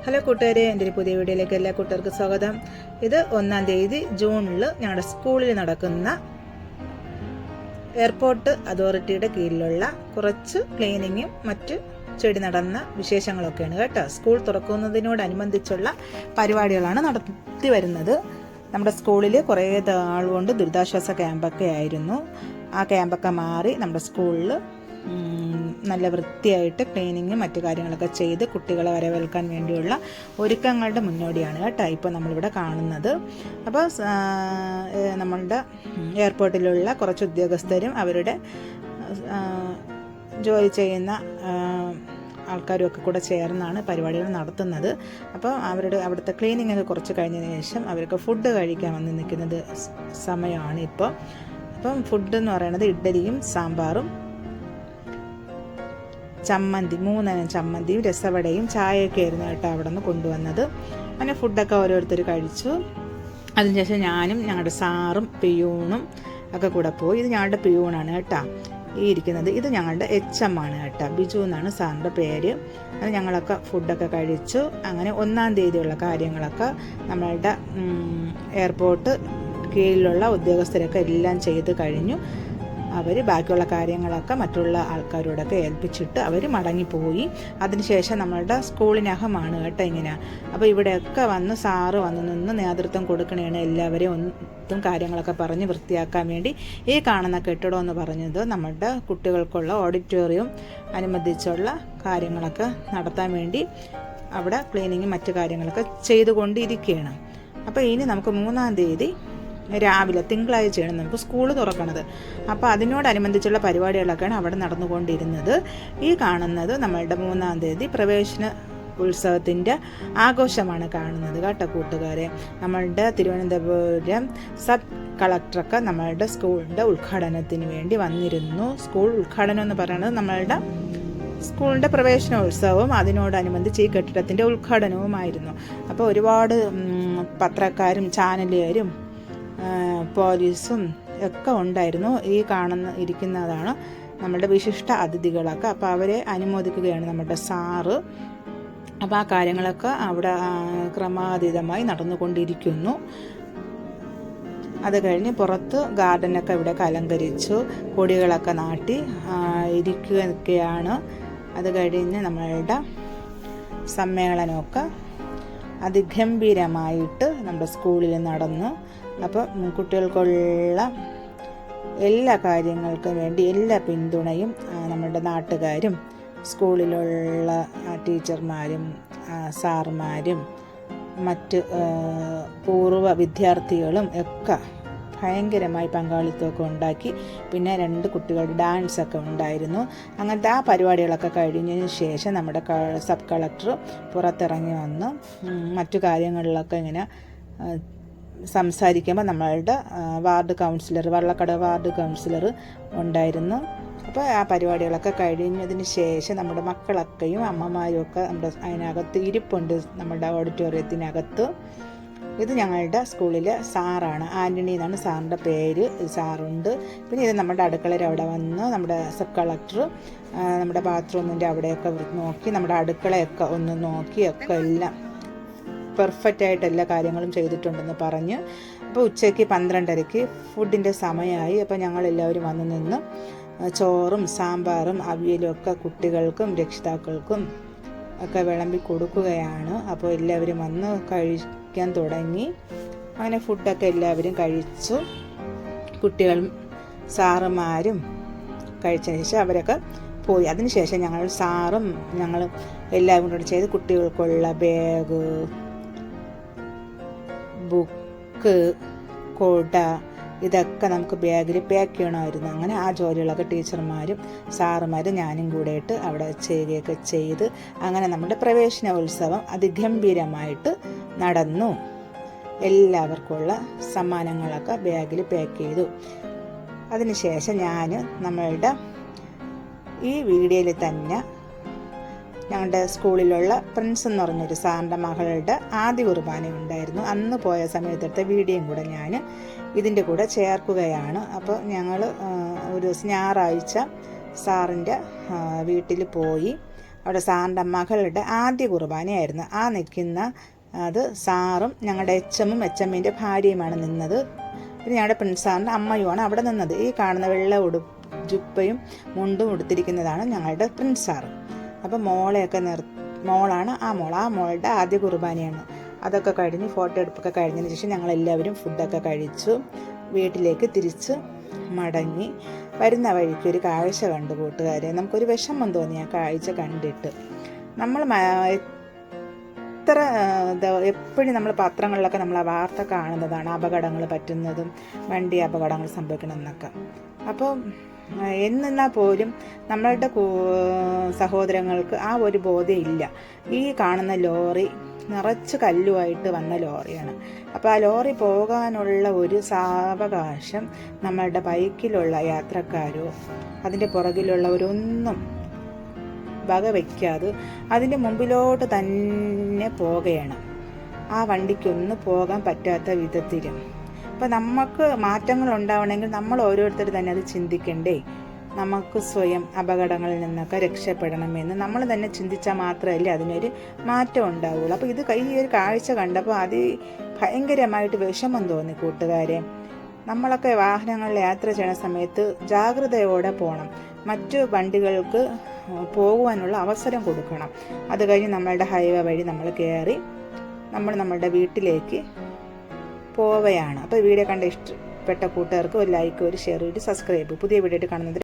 Hello കൂട്ടുകാരെ, എൻ്റെ ഒരു പുതിയ വീഡിയോയിലേക്ക് എല്ലാ കൂട്ടുകാർക്കും സ്വാഗതം. ഇത് 1-ാം തീയതി ജൂണിൽ ഞങ്ങളുടെ സ്കൂളിൽ നടക്കുന്ന എയർപോർട്ട് അതോറിറ്റിയുടെ കീഴിലുള്ള കുറച്ച് ക്ലീനിങ്ങും മറ്റ് ചെടി നടന്ന വിശേഷങ്ങളൊക്കെയാണ് കേട്ടോ. സ്കൂൾ തുറക്കുന്നതിനോടനുബന്ധിച്ചുള്ള പരിപാടികളാണ് നടത്തി വരുന്നത്. നമ്മുടെ സ്കൂളിൽ കുറേ നാൾ കൊണ്ട് ദുരിതാശ്വാസ ക്യാമ്പൊക്കെ ആയിരുന്നു. ആ ക്യാമ്പൊക്കെ മാറി നമ്മുടെ സ്കൂളിൽ നല്ല വൃത്തിയായിട്ട് ക്ലീനിങ്ങും മറ്റു കാര്യങ്ങളൊക്കെ ചെയ്ത് കുട്ടികളെ വരവേൽക്കാൻ വേണ്ടിയുള്ള ഒരുക്കങ്ങളുടെ മുന്നോടിയാണ് കേട്ടോ ഇപ്പോൾ നമ്മളിവിടെ കാണുന്നത്. അപ്പോൾ നമ്മളുടെ എയർപോർട്ടിലുള്ള കുറച്ച് ഉദ്യോഗസ്ഥരും അവരുടെ ജോലി ചെയ്യുന്ന ആൾക്കാരും ഒക്കെ കൂടെ ചേർന്നാണ് പരിപാടികൾ നടത്തുന്നത്. അപ്പോൾ അവിടുത്തെ ക്ലീനിങ് ഒക്കെ കുറച്ച് കഴിഞ്ഞതിന് ശേഷം അവർക്ക് ഫുഡ് കഴിക്കാൻ വന്ന് നിൽക്കുന്നത് സമയമാണ് ഇപ്പോൾ. അപ്പം ഫുഡ് എന്ന് പറയുന്നത് ഇഡ്ഡലിയും സാമ്പാറും ചമ്മന്തി, 3 ചമ്മന്തിയും രസവടയും ചായയൊക്കെ ആയിരുന്നു കേട്ടോ അവിടെ നിന്ന് കൊണ്ടുവന്നത്. അങ്ങനെ ഫുഡൊക്കെ ഓരോരുത്തർ കഴിച്ചു. അതിനുശേഷം ഞാനും ഞങ്ങളുടെ സാറും പിയൂണും ഒക്കെ കൂടെ പോയി. ഇത് ഞങ്ങളുടെ പിയൂണാണ് കേട്ടോ ഈ ഇരിക്കുന്നത്. ഇത് ഞങ്ങളുടെ HM ആണ് കേട്ടോ, ബിജു എന്നാണ് സാറിൻ്റെ പേര്. അത് ഞങ്ങളൊക്കെ ഫുഡൊക്കെ കഴിച്ചു. അങ്ങനെ 1-ാം തീയതിയുള്ള കാര്യങ്ങളൊക്കെ നമ്മളുടെ എയർപോർട്ട് കീഴിലുള്ള ഉദ്യോഗസ്ഥരൊക്കെ എല്ലാം ചെയ്ത് കഴിഞ്ഞു. അവർ ബാക്കിയുള്ള കാര്യങ്ങളൊക്കെ മറ്റുള്ള ആൾക്കാരോടൊക്കെ ഏൽപ്പിച്ചിട്ട് അവർ മടങ്ങിപ്പോയി. അതിനുശേഷം നമ്മളുടെ സ്കൂളിനകമാണ് കേട്ടോ ഇങ്ങനെ. അപ്പോൾ ഇവിടെയൊക്കെ വന്ന് സാറ് വന്ന് നിന്ന് നേതൃത്വം കൊടുക്കണേണ് എല്ലാവരെയും ഒന്നും കാര്യങ്ങളൊക്കെ പറഞ്ഞ് വൃത്തിയാക്കാൻ വേണ്ടി. ഈ കാണുന്ന കെട്ടിടം എന്ന് പറഞ്ഞത് നമ്മളുടെ കുട്ടികൾക്കുള്ള ഓഡിറ്റോറിയം അനുബന്ധിച്ചുള്ള കാര്യങ്ങളൊക്കെ നടത്താൻ വേണ്ടി അവിടെ ക്ലീനിങ്ങും മറ്റു കാര്യങ്ങളൊക്കെ ചെയ്തുകൊണ്ടിരിക്കുകയാണ്. അപ്പോൾ ഇനി നമുക്ക് 3-ാം തീയതി രാവിലെ തിങ്കളാഴ്ചയാണ് നമുക്ക് സ്കൂൾ തുറക്കണത്. അപ്പോൾ അതിനോടനുബന്ധിച്ചുള്ള പരിപാടികളൊക്കെയാണ് അവിടെ നടന്നുകൊണ്ടിരുന്നത്. ഈ കാണുന്നത് നമ്മളുടെ 3-ാം തീയതി പ്രവേശന ഉത്സവത്തിൻ്റെ ആഘോഷമാണ് കാണുന്നത് കേട്ടോ കൂട്ടുകാരെ. നമ്മളുടെ തിരുവനന്തപുരം സബ് കളക്ടറൊക്കെ നമ്മളുടെ സ്കൂളിൻ്റെ ഉദ്ഘാടനത്തിന് വേണ്ടി വന്നിരുന്നു. സ്കൂൾ ഉദ്ഘാടനം എന്ന് പറയുന്നത് നമ്മളുടെ സ്കൂളിൻ്റെ പ്രവേശനോത്സവവും അതിനോടനുബന്ധിച്ച് ഈ കെട്ടിടത്തിൻ്റെ ഉദ്ഘാടനവുമായിരുന്നു. അപ്പോൾ ഒരുപാട് പത്രക്കാരും ചാനലുകാരും പോലീസും ഒക്കെ ഉണ്ടായിരുന്നു. ഈ ഇരിക്കുന്നതാണ് നമ്മളുടെ വിശിഷ്ട അതിഥികളൊക്കെ. അപ്പോൾ അവരെ അനുമോദിക്കുകയാണ് നമ്മുടെ സാറ്. അപ്പോൾ ആ കാര്യങ്ങളൊക്കെ അവിടെ ക്രമാതീതമായി നടന്നുകൊണ്ടിരിക്കുന്നു. അത് കഴിഞ്ഞ് പുറത്ത് ഗാർഡനൊക്കെ ഇവിടെ അലങ്കരിച്ചു, കൊടികളൊക്കെ നാട്ടി ഇരിക്കുകയൊക്കെയാണ്. അത് കഴിഞ്ഞ് നമ്മളുടെ സമ്മേളനമൊക്കെ അതിഗംഭീരമായിട്ട് നമ്മുടെ സ്കൂളിൽ നടന്നു. അപ്പോൾ കുട്ടികൾക്കുള്ള എല്ലാ കാര്യങ്ങൾക്കും വേണ്ടി എല്ലാ പിന്തുണയും നമ്മുടെ നാട്ടുകാരും സ്കൂളിലുള്ള ടീച്ചർമാരും സാറുമാരും മറ്റ് പൂർവ്വ വിദ്യാർത്ഥികളും ഒക്കെ ഭയങ്കരമായി പങ്കാളിത്തമൊക്കെ ഉണ്ടാക്കി. പിന്നെ 2 കുട്ടികളുടെ ഡാൻസൊക്കെ ഉണ്ടായിരുന്നു. അങ്ങനത്തെ ആ പരിപാടികളൊക്കെ കഴിഞ്ഞതിന് ശേഷം നമ്മുടെ സബ് കളക്ടർ പുറത്തിറങ്ങി വന്ന് മറ്റു കാര്യങ്ങളിലൊക്കെ ഇങ്ങനെ സംസാരിക്കുമ്പോൾ നമ്മളുടെ ward councillor, Vallakkada ward councillor ഉണ്ടായിരുന്നു. അപ്പോൾ ആ പരിപാടികളൊക്കെ കഴിഞ്ഞതിന് ശേഷം നമ്മുടെ മക്കളൊക്കെയും അമ്മമാരും ഒക്കെ നമ്മുടെ അതിനകത്ത് ഇരിപ്പുണ്ട്, നമ്മുടെ ഓഡിറ്റോറിയത്തിനകത്ത്. ഇത് ഞങ്ങളുടെ സ്കൂളിലെ സാറാണ്, ആൻ്റണി എന്നാണ് സാറിൻ്റെ പേര്. സാറുണ്ട്. പിന്നെ ഇത് നമ്മുടെ അടുക്കളയിൽ അവിടെ വന്ന് നമ്മുടെ സബ് കളക്ടർ നമ്മുടെ ബാത്റൂമിൻ്റെ അവിടെയൊക്കെ നോക്കി, നമ്മുടെ അടുക്കളയൊക്കെ ഒന്ന് നോക്കിയൊക്കെ എല്ലാം പെർഫെക്റ്റായിട്ട് എല്ലാ കാര്യങ്ങളും ചെയ്തിട്ടുണ്ടെന്ന് പറഞ്ഞ്. അപ്പോൾ ഉച്ചയ്ക്ക് 12:30 ഫുഡിൻ്റെ സമയമായി. അപ്പോൾ ഞങ്ങളെല്ലാവരും വന്ന് നിന്ന് ചോറും സാമ്പാറും അവിയലും ഒക്കെ കുട്ടികൾക്കും രക്ഷിതാക്കൾക്കും ഒക്കെ വിളമ്പി കൊടുക്കുകയാണ്. അപ്പോൾ എല്ലാവരും വന്ന് കഴിക്കാൻ തുടങ്ങി. അങ്ങനെ ഫുഡൊക്കെ എല്ലാവരും കഴിച്ചു. കുട്ടികളും സാറുമാരും കഴിച്ചതിന് ശേഷം അവരൊക്കെ പോയി. അതിനുശേഷം ഞങ്ങൾ എല്ലാവരും കൂടെ ചെയ്ത് കുട്ടികൾക്കുള്ള ബാഗ്, ബുക്ക്, കൊട ഇതൊക്കെ നമുക്ക് ബാഗിൽ പാക്ക് ചെയ്യണമായിരുന്നു. അങ്ങനെ ആ ജോലികളൊക്കെ ടീച്ചർമാരും സാറുമാരും ഞാനും കൂടെയിട്ട് അവിടെ ചെയ്യുകയൊക്കെ ചെയ്ത് അങ്ങനെ നമ്മുടെ പ്രവേശനോത്സവം അതിഗംഭീരമായിട്ട് നടന്നു. എല്ലാവർക്കുമുള്ള സമ്മാനങ്ങളൊക്കെ ബാഗിൽ പാക്ക് ചെയ്തു. അതിനുശേഷം ഞാൻ നമ്മളുടെ ഈ വീഡിയോയിൽ തന്നെ ഞങ്ങളുടെ സ്കൂളിലുള്ള പ്രിൻസ് എന്ന് പറഞ്ഞൊരു സാറിൻ്റെ മകളുടെ ആദ്യ കുർബാന ഉണ്ടായിരുന്നു. അന്ന് പോയ സമയത്തെടുത്ത വീഡിയോയും കൂടെ ഞാൻ ഇതിൻ്റെ കൂടെ ചേർക്കുകയാണ്. അപ്പോൾ ഞങ്ങൾ ഒരു ദിവസം ഞായറാഴ്ച സാറിൻ്റെ വീട്ടിൽ പോയി. അവിടെ സാറിൻ്റെ മകളുടെ ആദ്യ കുർബാനയായിരുന്നു. ആ നിൽക്കുന്ന അത് സാറും ഞങ്ങളുടെ എച്ചമ്മും എച്ചമ്മേൻ്റെ ഭാര്യയുമാണ് നിന്നത്. പിന്നെ ഞങ്ങളുടെ പ്രിൻസാറിൻ്റെ അമ്മയുമാണ് അവിടെ നിന്നത്. ഈ കാണുന്ന വെള്ള ജുപ്പയും മുണ്ടും ഉടുത്തിരിക്കുന്നതാണ് ഞങ്ങളുടെ പ്രിൻസാറ്. അപ്പം മോളെയൊക്കെ മോളാണ് ആ മോളുടെ ആദ്യ കുർബാനയാണ്. അതൊക്കെ കഴിഞ്ഞ് ഫോട്ടോ എടുപ്പൊക്കെ കഴിഞ്ഞതിന് ശേഷം ഞങ്ങളെല്ലാവരും ഫുഡൊക്കെ കഴിച്ചു വീട്ടിലേക്ക് തിരിച്ച് മടങ്ങി. വരുന്ന വഴിക്ക് ഒരു കാഴ്ച കണ്ടു കൂട്ടുകാരെ. നമുക്കൊരു വിഷമം തോന്നി ആ കാഴ്ച കണ്ടിട്ട്. നമ്മൾ എപ്പോഴും നമ്മൾ പത്രങ്ങളിലൊക്കെ നമ്മൾ ആ വാർത്ത കാണുന്നതാണ് അപകടങ്ങൾ പറ്റുന്നതും വണ്ടി അപകടങ്ങൾ സംഭവിക്കണമെന്നൊക്കെ. അപ്പോൾ എന്നാൽ പോലും നമ്മളുടെ സഹോദരങ്ങൾക്ക് ആ ഒരു ബോധ്യം ഇല്ല. ഈ കാണുന്ന ലോറി നിറച്ച് കല്ലുമായിട്ട് വന്ന ലോറിയാണ്. അപ്പോൾ ആ ലോറി പോകാനുള്ള ഒരു സാവകാശം നമ്മളുടെ ബൈക്കിലുള്ള യാത്രക്കാരോ അതിൻ്റെ പുറകിലുള്ളവരൊന്നും വകവയ്ക്കാതെ അതിൻ്റെ മുമ്പിലോട്ട് തന്നെ പോകുകയാണ്. ആ വണ്ടിക്കൊന്നും പോകാൻ പറ്റാത്ത വിധത്തിൽ. അപ്പോൾ നമുക്ക് മാറ്റങ്ങൾ ഉണ്ടാവണമെങ്കിൽ നമ്മൾ ഓരോരുത്തർ തന്നെ അത് ചിന്തിക്കണ്ടേ. നമുക്ക് സ്വയം അപകടങ്ങളിൽ നിന്നൊക്കെ രക്ഷപ്പെടണമെന്ന് നമ്മൾ തന്നെ ചിന്തിച്ചാൽ മാത്രമല്ലേ അതിനൊരു മാറ്റം ഉണ്ടാവുള്ളൂ. അപ്പോൾ ഈ ഒരു കാഴ്ച കണ്ടപ്പോൾ ഭയങ്കരമായിട്ട് വിഷമം തോന്നി കൂട്ടുകാരെ. നമ്മളൊക്കെ വാഹനങ്ങളിൽ യാത്ര ചെയ്യുന്ന സമയത്ത് ജാഗ്രതയോടെ പോകണം. മറ്റു വണ്ടികൾക്ക് പോകുവാനുള്ള അവസരം കൊടുക്കണം. അത് കഴിഞ്ഞ് നമ്മളുടെ ഹൈവേ വഴി നമ്മൾ കയറി നമ്മളുടെ വീട്ടിലേക്ക് പോവുകയാണ്. അപ്പോൾ വീഡിയോ കണ്ട് ഇഷ്ടപ്പെട്ട കൂട്ടുകാർക്ക് ഒരു ലൈക്ക്, ഒരു ഷെയർ, ഒരു സബ്സ്ക്രൈബ്. പുതിയ വീഡിയോ കാണുന്നത്